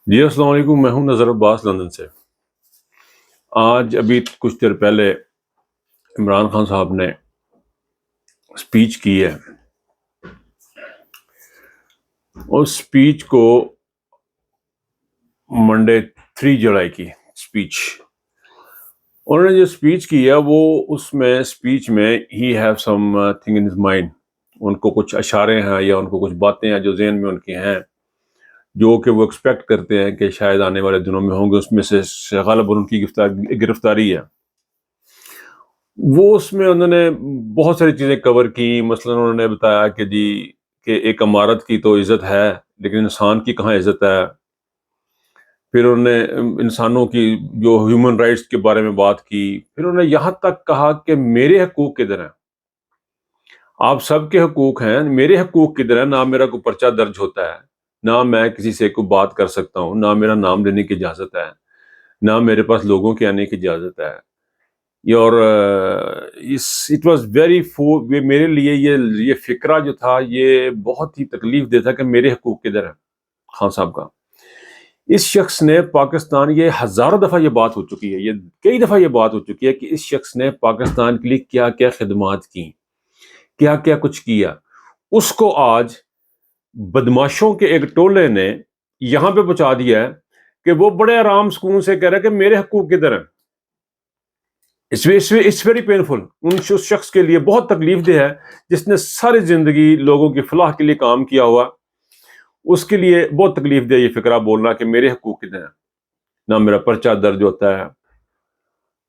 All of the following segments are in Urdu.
جی السلام علیکم، میں ہوں نظر عباس لندن سے۔ آج ابھی کچھ دیر پہلے عمران خان صاحب نے اسپیچ کی ہے، اور اسپیچ کو منڈے 3 جولائی کی اسپیچ انہوں نے جو اسپیچ کی ہے وہ اس میں اسپیچ میں he have something in his mind, ان کو کچھ اشارے ہیں یا ان کو کچھ باتیں ہیں جو ذہن میں ان کی ہیں، جو کہ وہ ایکسپیکٹ کرتے ہیں کہ شاید آنے والے دنوں میں ہوں گے۔ اس میں سے غالباً ان کی گرفتاری ہے۔ وہ اس میں انہوں نے بہت ساری چیزیں کور کی، مثلا انہوں نے بتایا کہ جی کہ ایک عمارت کی تو عزت ہے لیکن انسان کی کہاں عزت ہے۔ پھر انہوں نے انسانوں کی جو ہیومن رائٹس کے بارے میں بات کی۔ پھر انہوں نے یہاں تک کہا کہ میرے حقوق کدھر ہیں، آپ سب کے حقوق ہیں، میرے حقوق کدھر ہیں؟ نہ میرا کوئی پرچہ درج ہوتا ہے، نہ میں کسی سے کوئی بات کر سکتا ہوں، نہ میرا نام لینے کی اجازت ہے، نہ میرے پاس لوگوں کے آنے کی اجازت ہے۔ اور اٹ واز ویری میرے لیے یہ فکرہ جو تھا یہ بہت ہی تکلیف دہ تھا کہ میرے حقوق کدھر ہیں خان صاحب کا۔ اس شخص نے پاکستان، یہ ہزاروں دفعہ یہ بات ہو چکی ہے، یہ کئی دفعہ یہ بات ہو چکی ہے کہ اس شخص نے پاکستان کے لیے کیا کیا خدمات کی، کیا کیا کچھ کیا۔ اس کو آج بدماشوں کے ایک ٹولے نے یہاں پہ پہنچا دیا ہے کہ وہ بڑے آرام سکون سے کہہ رہا ہے کہ میرے حقوق کدھر ہیں۔ اٹس ویری پینفل، اس شخص کے لیے بہت تکلیف دہ ہے جس نے ساری زندگی لوگوں کی فلاح کے لیے کام کیا ہوا۔ اس کے لیے بہت تکلیف دہ یہ فکرہ بولنا کہ میرے حقوق کتنے ہیں، نہ میرا پرچہ درج ہوتا ہے،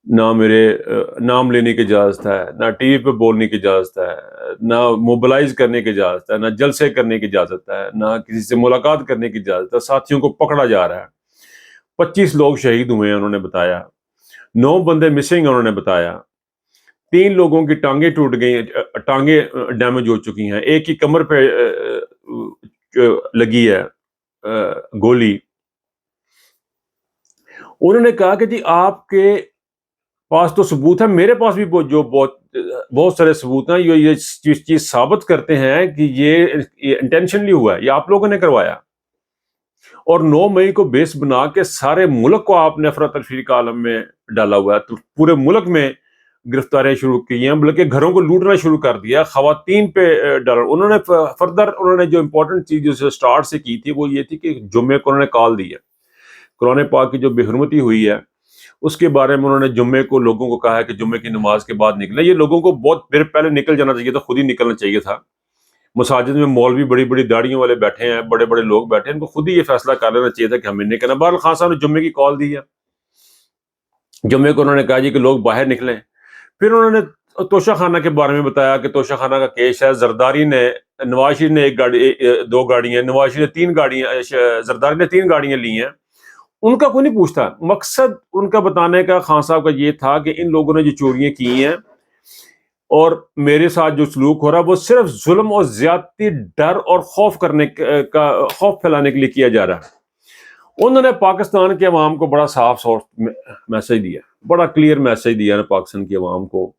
نہ میرے نام لینے کی اجازت ہے، نہ ٹی وی پہ بولنے کی اجازت ہے، نہ موبلائز کرنے کی اجازت ہے، نہ جلسے کرنے کی اجازت ہے، نہ کسی سے ملاقات کرنے کی اجازت ہے۔ ساتھیوں کو پکڑا جا رہا ہے، 25 لوگ شہید ہوئے ہیں انہوں نے بتایا، 9 بندے مسنگ انہوں نے بتایا، 3 لوگوں کی ٹانگیں ٹوٹ گئی، ٹانگیں ڈیمیج ہو چکی ہیں، ایک کی کمر پہ لگی ہے گولی۔ انہوں نے کہا کہ جی آپ کے پاس تو ثبوت ہے، میرے پاس بھی بہت سارے ثبوت ہیں، یہ چیز ثابت کرتے ہیں کہ یہ انٹینشنلی ہوا ہے، یہ آپ لوگوں نے کروایا۔ اور 9 مئی کو بیس بنا کے سارے ملک کو آپ نے افراتفری کا عالم میں ڈالا ہوا ہے، تو پورے ملک میں گرفتاریاں شروع کی ہیں، بلکہ گھروں کو لوٹنا شروع کر دیا، خواتین پہ ڈالا۔ انہوں نے فردر انہوں نے جو امپورٹنٹ چیز جو سٹارٹ سے کی تھی وہ یہ تھی کہ جمعے کو انہوں نے کال دی ہے، قرآن پاک کی جو بے حرمتی ہوئی ہے اس کے بارے میں انہوں نے جمعے کو لوگوں کو کہا ہے کہ جمعے کی نماز کے بعد نکلیں۔ یہ لوگوں کو بہت دیر پہلے نکل جانا چاہیے تھا، خود ہی نکلنا چاہیے تھا۔ مساجد میں مولوی بڑی بڑی داڑیوں والے بیٹھے ہیں، بڑے بڑے لوگ بیٹھے ہیں، ان کو خود ہی یہ فیصلہ کر لینا چاہیے تھا کہ ہمیں نکلنا۔ بہرحال خان صاحب نے جمعے کی کال دی ہے، جمعے کو انہوں نے کہا جی کہ لوگ باہر نکلیں۔ پھر انہوں نے توشہ خانہ کے بارے میں بتایا کہ توشہ خانہ کا کیس ہے، زرداری نے، نواز شریف نے 2 گاڑیاں، نواز شریف نے 3 گاڑیاں، زرداری نے 3 گاڑیاں لی ہیں، ان کا کوئی نہیں پوچھتا۔ مقصد ان کا بتانے کا خان صاحب کا یہ تھا کہ ان لوگوں نے جو چوریاں کی ہیں اور میرے ساتھ جو سلوک ہو رہا ہے وہ صرف ظلم اور زیادتی، ڈر اور خوف پھیلانے کے لیے کیا جا رہا ہے۔ انہوں نے پاکستان کے عوام کو بڑا صاف میسج دیا، بڑا کلیئر میسج دیا نا پاکستان کی عوام کو۔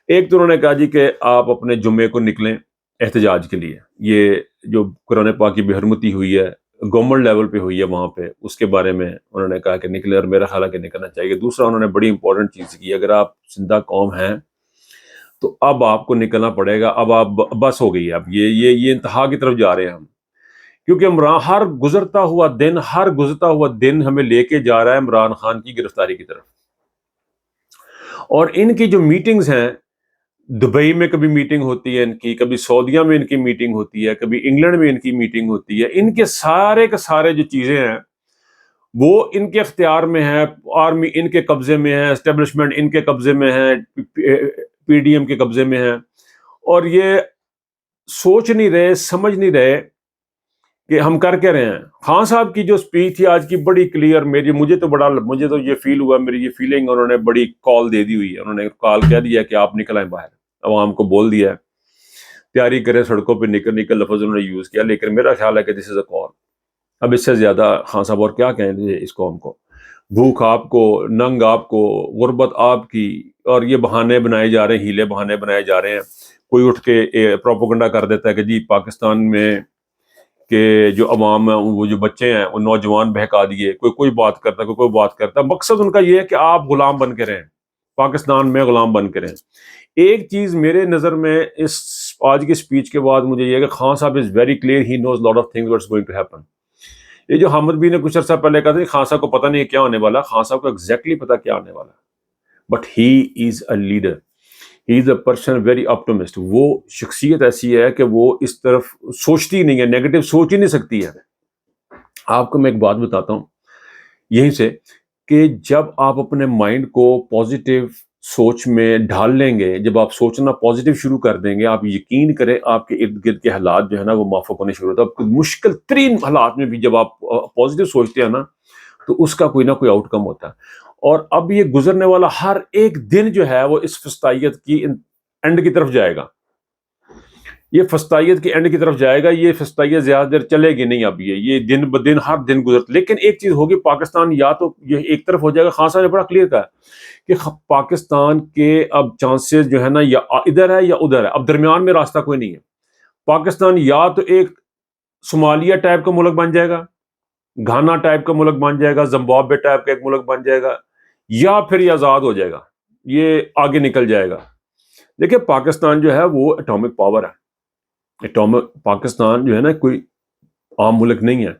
ایک تو انہوں نے کہا جی کہ آپ اپنے جمعے کو نکلیں احتجاج کے لیے، یہ جو قرآن پاک کی بے حرمتی ہوئی ہے گورنمنٹ لیول پہ ہوئی ہے وہاں پہ، اس کے بارے میں انہوں نے کہا کہ نکلے، اور میرا خیال ہے کہ نکلنا چاہیے۔ دوسرا انہوں نے بڑی امپورٹنٹ چیز کی، اگر آپ زندہ قوم ہیں تو اب آپ کو نکلنا پڑے گا، اب آپ بس ہو گئی ہے، اب یہ انتہا کی طرف جا رہے ہیں ہم، کیونکہ ہر گزرتا ہوا دن ہمیں لے کے جا رہا ہے عمران خان کی گرفتاری کی طرف۔ اور ان کی جو میٹنگز ہیں، دبئی میں کبھی میٹنگ ہوتی ہے ان کی، کبھی سعودیہ میں ان کی میٹنگ ہوتی ہے، کبھی انگلینڈ میں ان کی میٹنگ ہوتی ہے، ان کے سارے جو چیزیں ہیں وہ ان کے اختیار میں ہے، آرمی ان کے قبضے میں ہے، اسٹیبلشمنٹ ان کے قبضے میں ہے، پی ڈی ایم کے قبضے میں ہے، اور یہ سوچ نہیں رہے، سمجھ نہیں رہے کہ ہم کر کے رہے ہیں۔ خان صاحب کی جو سپیچ تھی آج کی بڑی کلیئر، مجھے تو یہ فیل ہوا، میری یہ فیلنگ انہوں نے بڑی کال دے دی ہوئی ہے، انہوں نے کال کہہ دیا کہ آپ نکل آئیں باہر، عوام کو بول دیا ہے تیاری کریں، سڑکوں پہ نکل لفظ انہوں نے یوز کیا، لیکن میرا خیال ہے کہ دس از اے کال۔ اب اس سے زیادہ خان صاحب اور کیا کہیں گے اس قوم کو؟ بھوک آپ کو، ننگ آپ کو، غربت آپ کی، اور یہ بہانے بنائے جا رہے ہیں، ہیلے بہانے بنائے جا رہے ہیں۔ کوئی اٹھ کے پروپیگنڈا کر دیتا ہے کہ جی پاکستان میں کہ جو عوام ہے وہ جو بچے ہیں وہ نوجوان بہکا دیے، کوئی بات کرتا، کوئی بات کرتا. مقصد ان کا یہ ہے کہ آپ غلام بن کے رہیں، پاکستان میں غلام بن کے رہیں. ایک چیز میرے نظر میں اس آج کی اسپیچ کے بعد مجھے یہ ہے کہ خان صاحب is very clear, he knows lot of things what's going to happen. یہ جو حامد بھی نے کچھ عرصہ پہلے کہا تھا خان صاحب کو پتہ نہیں کیا ہونے والا، خان صاحب کو ایگزیکٹلی پتا کیا ہونے والا. But he is a leader, he is a person very optimist. وہ شخصیت ایسی ہے کہ وہ اس طرف سوچتی نہیں ہے، نیگیٹو سوچ ہی نہیں سکتی ہے. آپ کو میں ایک بات بتاتا ہوں یہیں سے، کہ جب آپ اپنے مائنڈ کو پازیٹیو سوچ میں ڈھال لیں گے، جب آپ سوچنا پازیٹیو شروع کر دیں گے، آپ یقین کریں آپ کے ارد گرد کے حالات جو ہے نا وہ موافق ہونے شروع ہوتا ہے. مشکل ترین حالات میں بھی جب آپ پازیٹیو سوچتے ہیں نا تو اس کا کوئی نہ کوئی آؤٹ کم ہوتا ہے. اور اب یہ گزرنے والا ہر ایک دن جو ہے وہ اس فسطائیت کی اینڈ کی طرف جائے گا، یہ فسطائیت کی اینڈ کی طرف جائے گا. یہ فسطائیت زیادہ دیر چلے گی نہیں. اب یہ دن بدن ہر دن گزرتا. لیکن ایک چیز ہوگی، پاکستان یا تو یہ ایک طرف ہو جائے گا. خان صاحب نے بڑا کلیئر کہا کہ پاکستان کے اب چانسز جو ہے نا یا ادھر ہے یا ادھر ہے، اب درمیان میں راستہ کوئی نہیں ہے. پاکستان یا تو ایک صومالیہ ٹائپ کا ملک بن جائے گا، گھانا ٹائپ کا ملک بن جائے گا، زمبابوے ٹائپ کا ایک ملک بن جائے گا، یا پھر یہ آزاد ہو جائے گا، یہ آگے نکل جائے گا. دیکھیں پاکستان جو ہے وہ اٹامک پاور ہے. پاکستان جو ہے نا کوئی عام ملک نہیں ہے،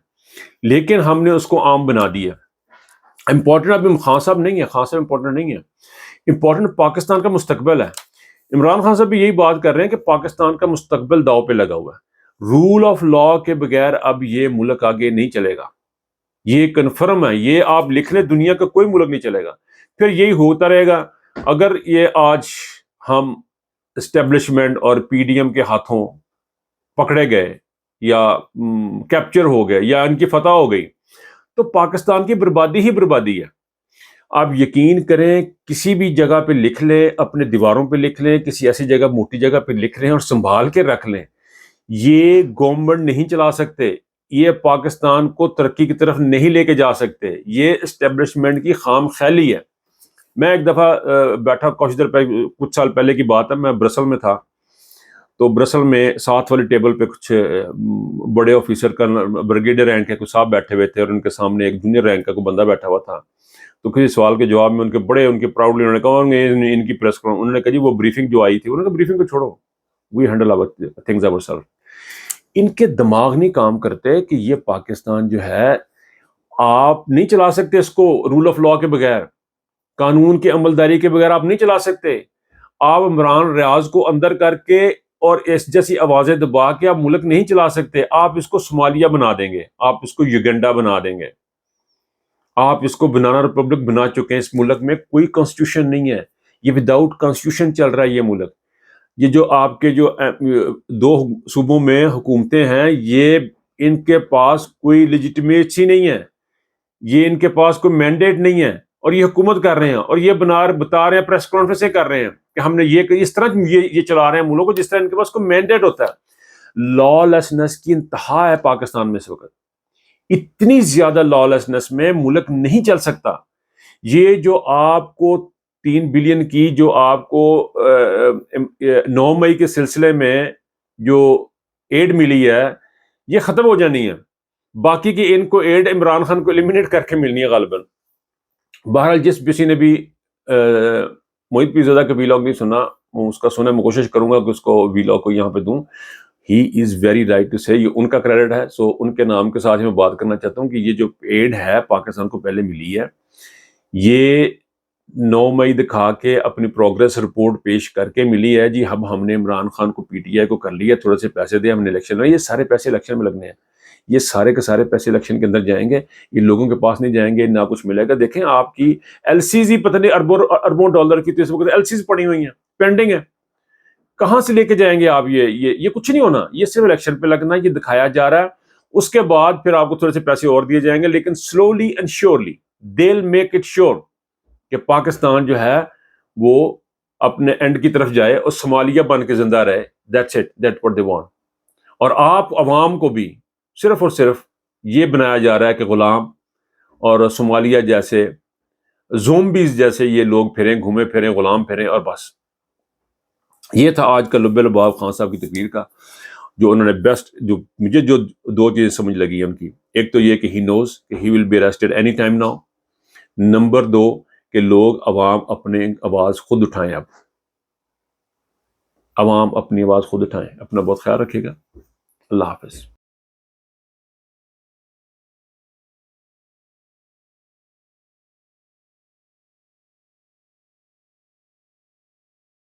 لیکن ہم نے اس کو عام بنا دیا. امپورٹنٹ ابھی خان صاحب نہیں ہے، خان صاحب امپورٹنٹ نہیں ہے، امپورٹنٹ پاکستان کا مستقبل ہے. عمران خان صاحب بھی یہی بات کر رہے ہیں کہ پاکستان کا مستقبل داؤ پہ لگا ہوا ہے. رول آف لا کے بغیر اب یہ ملک آگے نہیں چلے گا، یہ کنفرم ہے. یہ آپ لکھ لیں، دنیا کا کوئی ملک نہیں چلے گا. پھر یہی ہوتا رہے گا. اگر یہ آج ہم اسٹیبلشمنٹ اور پی ڈی ایم کے ہاتھوں پکڑے گئے یا کیپچر ہو گئے یا ان کی فتح ہو گئی تو پاکستان کی بربادی ہی بربادی ہے. آپ یقین کریں، کسی بھی جگہ پہ لکھ لیں، اپنے دیواروں پہ لکھ لیں، کسی ایسی جگہ موٹی جگہ پہ لکھ لیں اور سنبھال کے رکھ لیں. یہ گورنمنٹ نہیں چلا سکتے، یہ پاکستان کو ترقی کی طرف نہیں لے کے جا سکتے. یہ اسٹیبلشمنٹ کی خام خیالی ہے. میں ایک دفعہ بیٹھا کچھ سال پہلے کی بات ہے، میں برسل میں تھا. تو برسل میں ساتھ والی ٹیبل پہ کچھ بڑے آفیسر کا بریگیڈیئر رینک کے کچھ صاحب بیٹھے ہوئے تھے اور ان کے سامنے ایک جونیئر رینک کا کوئی بندہ بیٹھا ہوا تھا. تو کسی سوال کے جواب میں ان کے پراؤڈلی انہوں نے کہا ان کی پریس کرو. انہوں نے کہا جی وہ بریفنگ جو آئی تھی، انہوں نے کہا بریفنگ کو چھوڑو، we handle things ourself. ان کے دماغ نہیں کام کرتے کہ یہ پاکستان جو ہے آپ نہیں چلا سکتے اس کو رول آف لا کے بغیر، قانون کی عملداری کے بغیر آپ نہیں چلا سکتے. آپ عمران ریاض کو اندر کر کے اور اس جیسی آوازیں دبا کے آپ ملک نہیں چلا سکتے. آپ اس کو صومالیہ بنا دیں گے، آپ اس کو یوگنڈا بنا دیں گے، آپ اس کو بنانا ریپبلک بنا چکے ہیں. اس ملک میں کوئی کانسٹیٹیوشن نہیں ہے، یہ وداؤٹ کانسٹیٹیوشن چل رہا ہے یہ ملک. یہ جو آپ کے جو 2 صوبوں میں حکومتیں ہیں، یہ ان کے پاس کوئی لیجیٹمیسی نہیں ہے، یہ ان کے پاس کوئی مینڈیٹ نہیں ہے، اور یہ حکومت کر رہے ہیں اور یہ بتا رہے ہیں، پریس کانفرنسیں کر رہے ہیں کہ ہم نے یہ اس طرح یہ چلا رہے ہیں ملک کو جس طرح ان کے پاس کوئی مینڈیٹ ہوتا ہے. لا لیسنس کی انتہا ہے پاکستان میں اس وقت. اتنی زیادہ لا لیسنس میں ملک نہیں چل سکتا. یہ جو آپ کو 3 بلین کی جو آپ کو 9 مئی کے سلسلے میں جو ایڈ ملی ہے یہ ختم ہو جانی ہے. باقی کی ان کو ایڈ عمران خان کو ایلیمنیٹ کر کے ملنی ہے غالباً. بہرحال جس کسی نے بھی محیط پیرزادہ کا ویلاگ نہیں سنا، اس کا سننے میں کوشش کروں گا کہ اس کو ویلاگ کو یہاں پہ دوں. ہی از ویری رائٹ ٹو سے، یہ ان کا کریڈٹ ہے. سو ان کے نام کے ساتھ میں بات کرنا چاہتا ہوں کہ یہ جو ایڈ ہے پاکستان کو پہلے ملی ہے، یہ 9 مئی دکھا کے اپنی پروگریس رپورٹ پیش کر کے ملی ہے. جی ہم نے عمران خان کو پی ٹی آئی کو کر لیا، تھوڑے سے پیسے دے، ہم نے الیکشن لڑا. یہ سارے پیسے الیکشن میں لگنے ہیں، یہ سارے کے سارے پیسے الیکشن کے اندر جائیں گے، یہ لوگوں کے پاس نہیں جائیں گے، نہ کچھ ملے گا. دیکھیں آپ کی ایل سی زی پتہ نہیں اربوں ڈالر کی تو اس وقت ایل سی زی پڑی ہوئی ہیں، پینڈنگ ہے. کہاں سے لے کے جائیں گے آپ؟ یہ کچھ نہیں ہونا، یہ صرف الیکشن پہ لگنا، یہ دکھایا جا رہا ہے. اس کے بعد پھر آپ کو تھوڑے سے پیسے اور دیے جائیں گے، لیکن slowly and surely they will make it sure کہ پاکستان جو ہے وہ اپنے اینڈ کی طرف جائے اور صومالیہ بن کے زندہ رہے. That's it, that what they want. اور آپ عوام کو بھی صرف اور صرف یہ بنایا جا رہا ہے کہ غلام، اور صومالیہ جیسے زومبیز جیسے یہ لوگ پھریں، گھومے پھریں، غلام پھریں، اور بس. یہ تھا آج کا لب لباب خان صاحب کی تقریر کا. جو انہوں نے بیسٹ، جو مجھے جو دو چیزیں سمجھ لگی ہیں ان کی، ایک تو یہ کہ ہی نوز کہ he will be arrested any time now, number دو کہ لوگ عوام اپنے آواز خود اٹھائیں، اب عوام اپنی آواز خود اٹھائیں. اپنا بہت خیال رکھیے گا. اللہ حافظ.